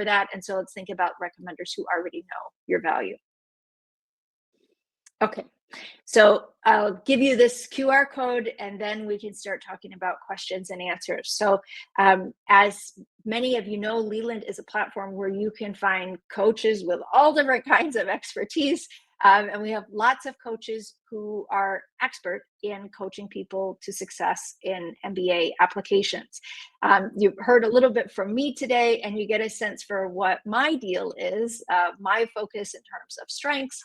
[SPEAKER 1] that. And so let's think about recommenders who already know your value. Okay, so I'll give you this QR code, and then we can start talking about questions and answers. So as many of you know, Leland is a platform where you can find coaches with all different kinds of expertise. And we have lots of coaches who are expert in coaching people to success in MBA applications. You've heard a little bit from me today, and you get a sense for what my deal is, my focus in terms of strengths,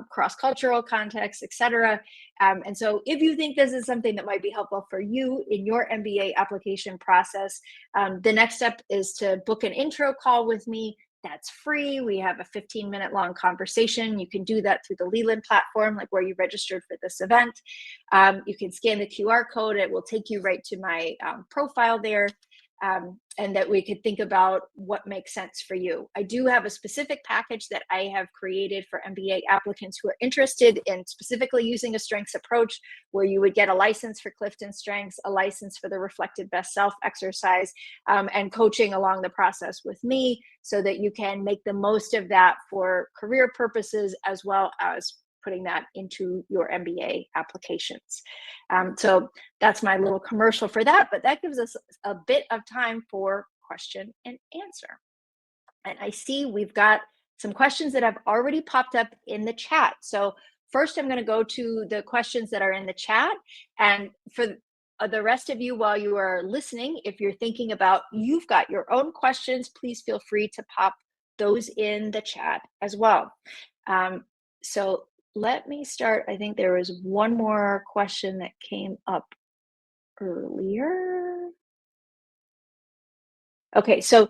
[SPEAKER 1] cross-cultural context, etc. And so if you think this is something that might be helpful for you in your MBA application process, the next step is to book an intro call with me. That's free. We have a 15-minute long conversation. You can do that through the Leland platform, like where you registered for this event. You can scan the QR code. It will take you right to my profile there. And that we could think about what makes sense for you. I do have a specific package that I have created for MBA applicants who are interested in specifically using a strengths approach, where you would get a license for Clifton Strengths, a license for the Reflected Best Self exercise, and coaching along the process with me, so that you can make the most of that for career purposes, as well as putting that into your MBA applications. So that's my little commercial for that, but that gives us a bit of time for question and answer. And I see we've got some questions that have already popped up in the chat. So first I'm going to go to the questions that are in the chat. And for the rest of you, while you are listening, if you're thinking about, you've got your own questions, please feel free to pop those in the chat as well. So let me start. I think there was one more question that came up earlier. Okay, so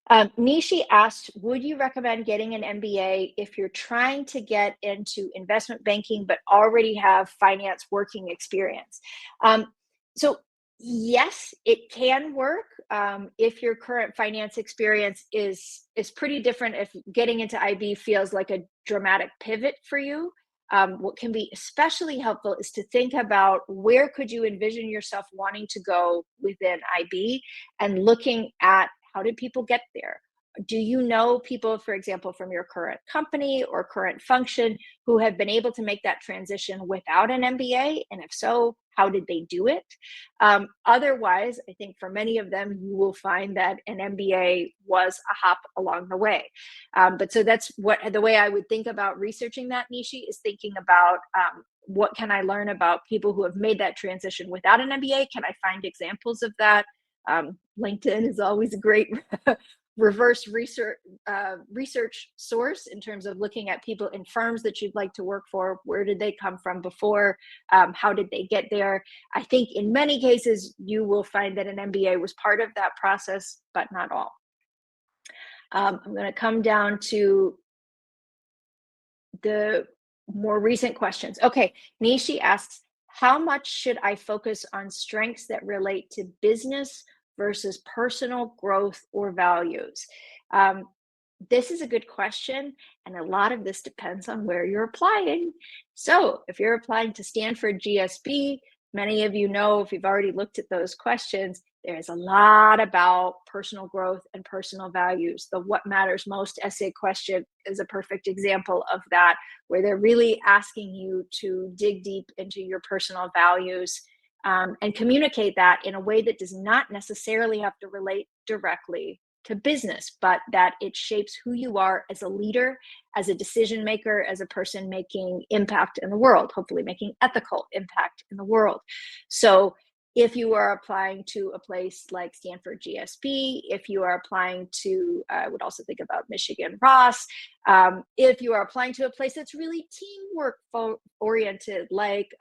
[SPEAKER 1] Nishi asked, would you recommend getting an MBA if you're trying to get into investment banking but already have finance working experience? So yes, it can work if your current finance experience is pretty different. If getting into IB feels like a dramatic pivot for you, what can be especially helpful is to think about where could you envision yourself wanting to go within IB, and looking at how did people get there? Do you know people, for example, from your current company or current function who have been able to make that transition without an MBA? And if so, how did they do it? Otherwise, I think for many of them, you will find that an MBA was a hop along the way. But so that's the way I would think about researching that, Nishi, is thinking about what can I learn about people who have made that transition without an MBA? Can I find examples of that? LinkedIn is always a great reverse research source in terms of looking at people in firms that you'd like to work for. Where did they come from before? How did they get there? I think in many cases, you will find that an MBA was part of that process, but not all. I'm going to come down to the more recent questions. Okay, Nishi asks, how much should I focus on strengths that relate to business versus personal growth or values? This is a good question, and a lot of this depends on where you're applying. So if you're applying to Stanford GSB, many of you know, if you've already looked at those questions, there's a lot about personal growth and personal values. The what matters most essay question is a perfect example of that, where they're really asking you to dig deep into your personal values and communicate that in a way that does not necessarily have to relate directly to business, but that it shapes who you are as a leader, as a decision maker, as a person making impact in the world, hopefully making ethical impact in the world. So if you are applying to a place like Stanford GSB, if you are applying to, I would also think about Michigan Ross, if you are applying to a place that's really teamwork oriented, like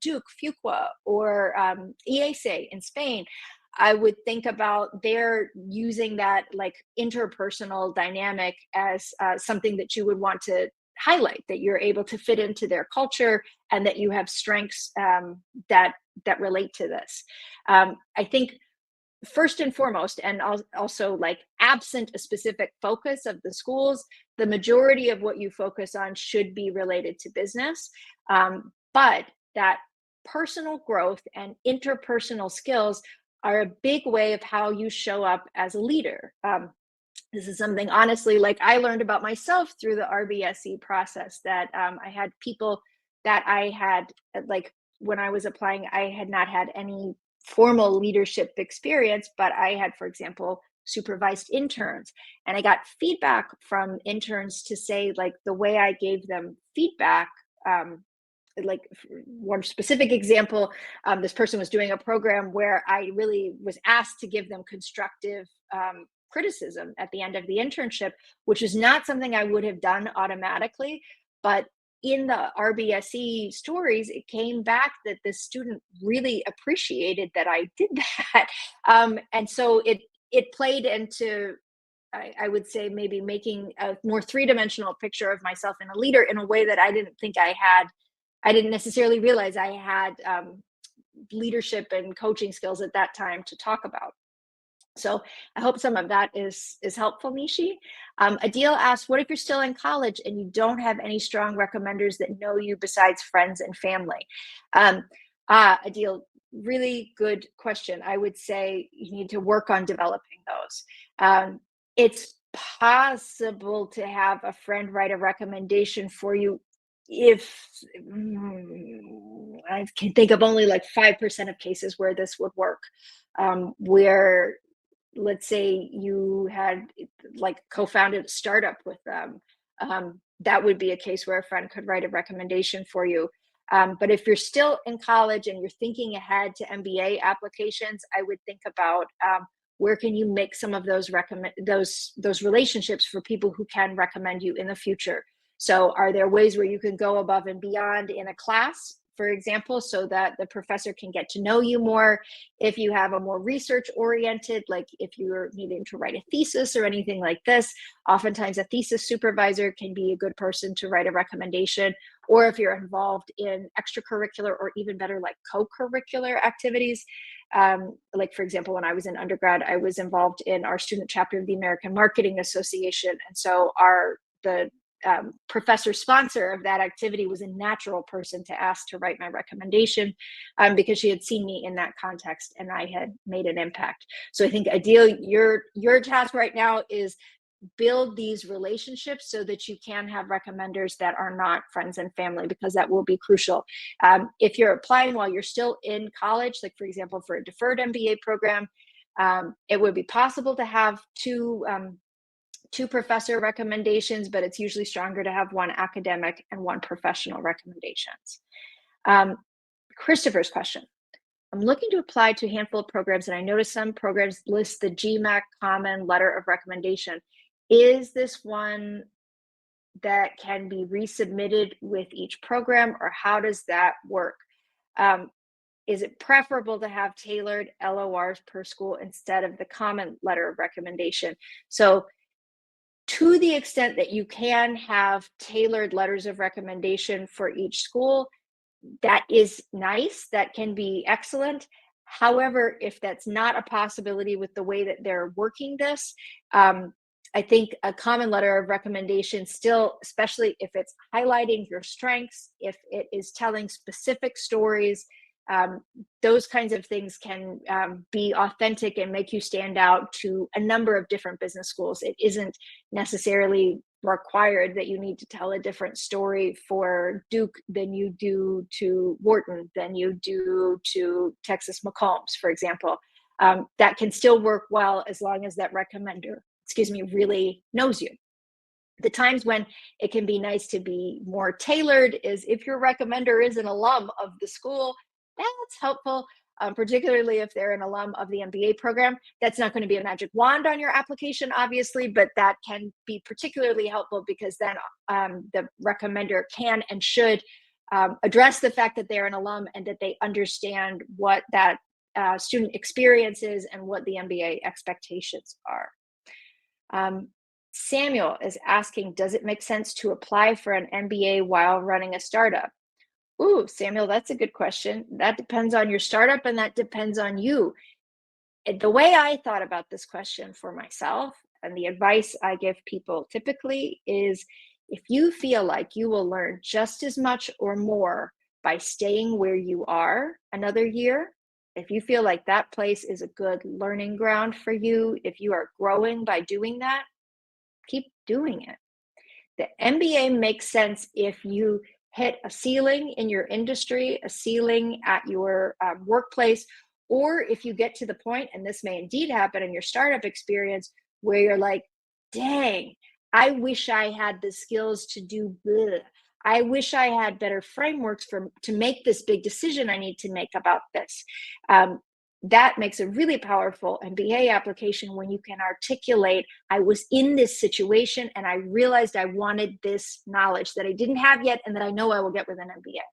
[SPEAKER 1] Duke, Fuqua, or IESE in Spain, I would think about their using that like interpersonal dynamic as something that you would want to highlight, that you're able to fit into their culture and that you have strengths that relate to this. I think first and foremost, and also like absent a specific focus of the schools, the majority of what you focus on should be related to business. But that personal growth and interpersonal skills are a big way of how you show up as a leader. This is something, honestly, like I learned about myself through the RBSE process, that I had people that I had, like when I was applying, I had not had any formal leadership experience, but I had, for example, supervised interns. And I got feedback from interns to say, like, the way I gave them feedback, like one specific example, this person was doing a program where I really was asked to give them constructive criticism at the end of the internship, which is not something I would have done automatically. But in the RBSE stories, it came back that the student really appreciated that I did that. And so it played into, I would say, maybe making a more three-dimensional picture of myself in a leader in a way that I didn't think I had. I didn't necessarily realize I had leadership and coaching skills at that time to talk about. So I hope some of that is helpful, Nishi. Adil asks, what if you're still in college and you don't have any strong recommenders that know you besides friends and family? Adil, really good question. I would say you need to work on developing those. It's possible to have a friend write a recommendation for you if I can think of only like 5% of cases where this would work, where let's say you had like co-founded a startup with them, that would be a case where a friend could write a recommendation for you. But if you're still in college and you're thinking ahead to MBA applications, I would think about where can you make some of those those relationships for people who can recommend you in the future? So are there ways where you can go above and beyond in a class, for example, so that the professor can get to know you more? If you have a more research oriented, like if you're needing to write a thesis or anything like this, oftentimes a thesis supervisor can be a good person to write a recommendation. Or if you're involved in extracurricular or even better, like co-curricular activities. Like for example, when I was in undergrad, I was involved in our student chapter of the American Marketing Association. And so the professor sponsor of that activity was a natural person to ask to write my recommendation, because she had seen me in that context and I had made an impact. So I think ideally your task right now is build these relationships so that you can have recommenders that are not friends and family, because that will be crucial. If you're applying while you're still in college, like for example, for a deferred MBA program, it would be possible to have two professor recommendations, but it's usually stronger to have one academic and one professional recommendations. Christopher's question. I'm looking to apply to a handful of programs, and I noticed some programs list the GMAC Common Letter of Recommendation. Is this one that can be resubmitted with each program, or how does that work? Is it preferable to have tailored LORs per school instead of the Common Letter of Recommendation? So to the extent that you can have tailored letters of recommendation for each school, that is nice. That can be excellent. However, if that's not a possibility with the way that they're working this, I think a common letter of recommendation still, especially if it's highlighting your strengths, if it is telling specific stories, those kinds of things can be authentic and make you stand out to a number of different business schools. It isn't necessarily required that you need to tell a different story for Duke than you do to Wharton, than you do to Texas McCombs, for example. That can still work well as long as that recommender, really knows you. The times when it can be nice to be more tailored is if your recommender is an alum of the school. That's helpful, particularly if they're an alum of the MBA program. That's not going to be a magic wand on your application, obviously, but that can be particularly helpful, because then the recommender can and should address the fact that they're an alum and that they understand what that student experience is and what the MBA expectations are. Samuel is asking, does it make sense to apply for an MBA while running a startup? Ooh, Samuel, that's a good question. That depends on your startup and that depends on you. The way I thought about this question for myself, and the advice I give people typically, is if you feel like you will learn just as much or more by staying where you are another year, if you feel like that place is a good learning ground for you, if you are growing by doing that, keep doing it. The MBA makes sense if you hit a ceiling in your industry, a ceiling at your workplace, or if you get to the point, and this may indeed happen in your startup experience, where you're like, dang, I wish I had the skills to do this. I wish I had better frameworks to make this big decision I need to make about this. That makes a really powerful MBA application when you can articulate, I was in this situation and I realized I wanted this knowledge that I didn't have yet and that I know I will get with an MBA.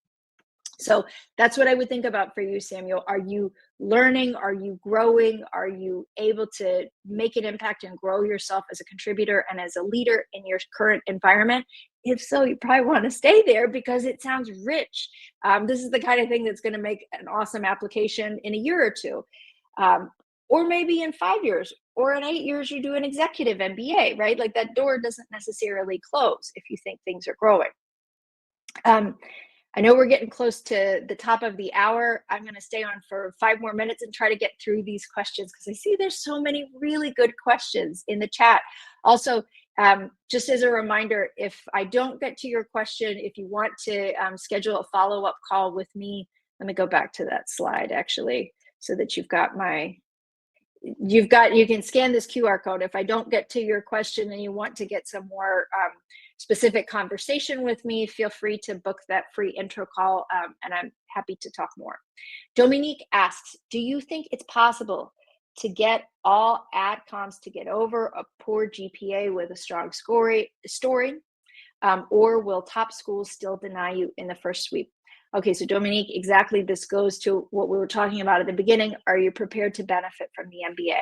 [SPEAKER 1] So that's what I would think about for you, Samuel. Are you learning? Are you growing? Are you able to make an impact and grow yourself as a contributor and as a leader in your current environment? If so, you probably want to stay there because it sounds rich. This is the kind of thing that's going to make an awesome application in a year or two. Or maybe in 5 years or in 8 years, you do an executive MBA, right? Like that door doesn't necessarily close if you think things are growing. I know we're getting close to the top of the hour. I'm going to stay on for 5 more minutes and try to get through these questions because I see there's so many really good questions in the chat. Also, just as a reminder, if I don't get to your question, if you want to schedule a follow-up call with me, let me go back to that slide actually, so that you can scan this QR code. If I don't get to your question and you want to get some more specific conversation with me, feel free to book that free intro call, and I'm happy to talk more. Dominique asks, do you think it's possible to get all adcoms to get over a poor GPA with a strong story, or will top schools still deny you in the first sweep? Okay, so Dominique, exactly, this goes to what we were talking about at the beginning. Are you prepared to benefit from the MBA?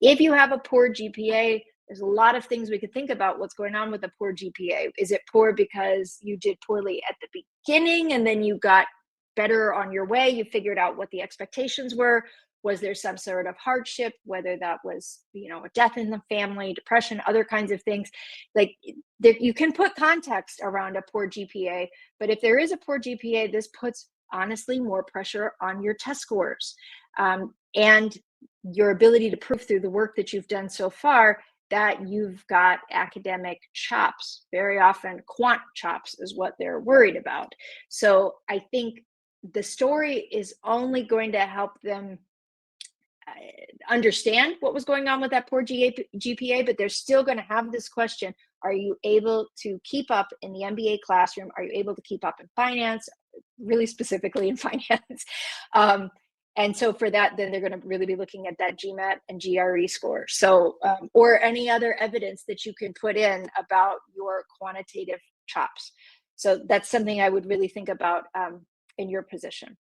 [SPEAKER 1] If you have a poor GPA, there's a lot of things we could think about what's going on with a poor GPA. Is it poor because you did poorly at the beginning and then you got better on your way? You figured out what the expectations were. Was there some sort of hardship, whether that was, a death in the family, depression, other kinds of things? Like, you can put context around a poor GPA, but if there is a poor GPA, this puts, honestly, more pressure on your test scores and your ability to prove through the work that you've done so far that you've got academic chops. Very often, quant chops is what they're worried about. So I think the story is only going to help them understand what was going on with that poor GPA, but they're still going to have this question: are you able to keep up in the MBA classroom? Are you able to keep up in finance, really specifically in finance? And so for that, then they're going to really be looking at that GMAT and GRE score. So, or any other evidence that you can put in about your quantitative chops. So that's something I would really think about in your position.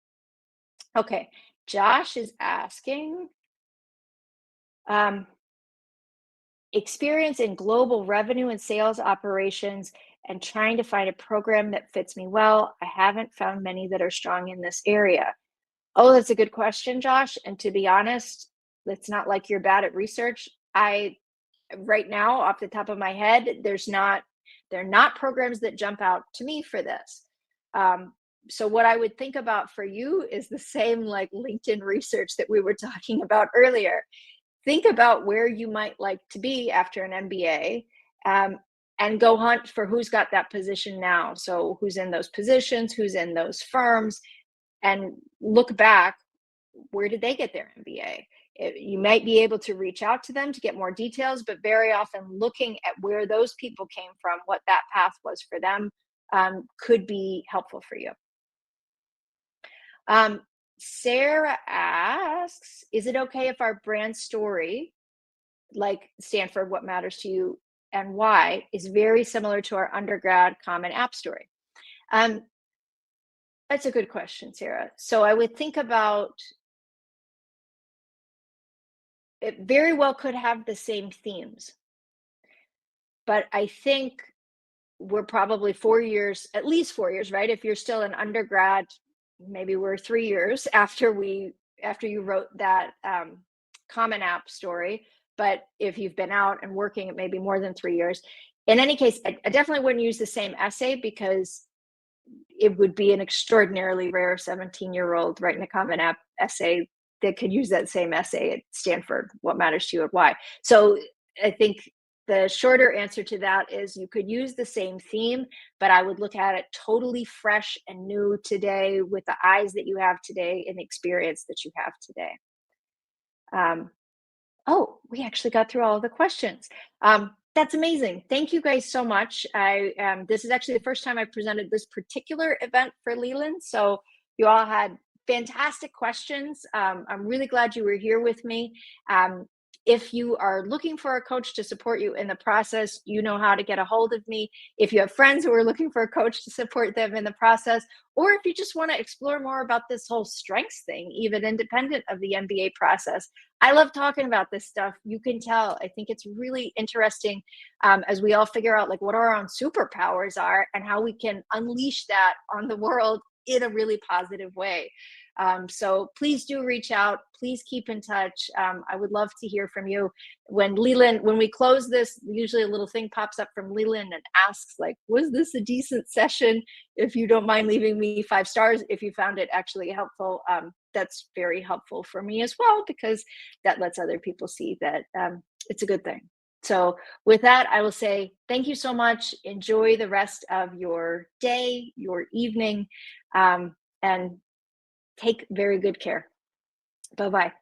[SPEAKER 1] Okay, Josh is asking, experience in global revenue and sales operations and trying to find a program that fits me well. I haven't found many that are strong in this area. Oh, that's a good question, Josh. And to be honest, it's not like you're bad at research. Right now, off the top of my head, they're not programs that jump out to me for this. So what I would think about for you is the same like LinkedIn research that we were talking about earlier. Think about where you might like to be after an MBA, and go hunt for who's got that position now. So who's in those positions, who's in those firms, and look back, where did they get their MBA? You might be able to reach out to them to get more details, but very often looking at where those people came from, what that path was for them, could be helpful for you. Sarah asks, is it okay if our brand story, like Stanford, what matters to you and why, is very similar to our undergrad common app story? That's a good question, Sarah. So I would think about, it very well could have the same themes, but I think we're probably 4 years, at least 4 years, right? If you're still an undergrad, maybe we're 3 years after you wrote that common app story. But if you've been out and working, it may be more than 3 years. In any case, I definitely wouldn't use the same essay, because it would be an extraordinarily rare 17-year-old writing a common app essay that could use that same essay at Stanford. What matters to you and why? So I think the shorter answer to that is you could use the same theme, but I would look at it totally fresh and new today with the eyes that you have today and the experience that you have today. Oh, we actually got through all of the questions. That's amazing. Thank you guys so much. This is actually the first time I presented this particular event for Leland. So you all had fantastic questions. I'm really glad you were here with me. If you are looking for a coach to support you in the process, you know how to get a hold of me. If you have friends who are looking for a coach to support them in the process, or if you just want to explore more about this whole strengths thing, even independent of the MBA process, I love talking about this stuff. You can tell. I think it's really interesting as we all figure out like what our own superpowers are and how we can unleash that on the world in a really positive way. So please do reach out. Please keep in touch. I would love to hear from you. When we close this, usually a little thing pops up from Leland and asks like, was this a decent session? If you don't mind leaving me 5 stars, if you found it actually helpful, that's very helpful for me as well, because that lets other people see that it's a good thing. So with that, I will say thank you so much. Enjoy the rest of your day, your evening, and take very good care. Bye-bye.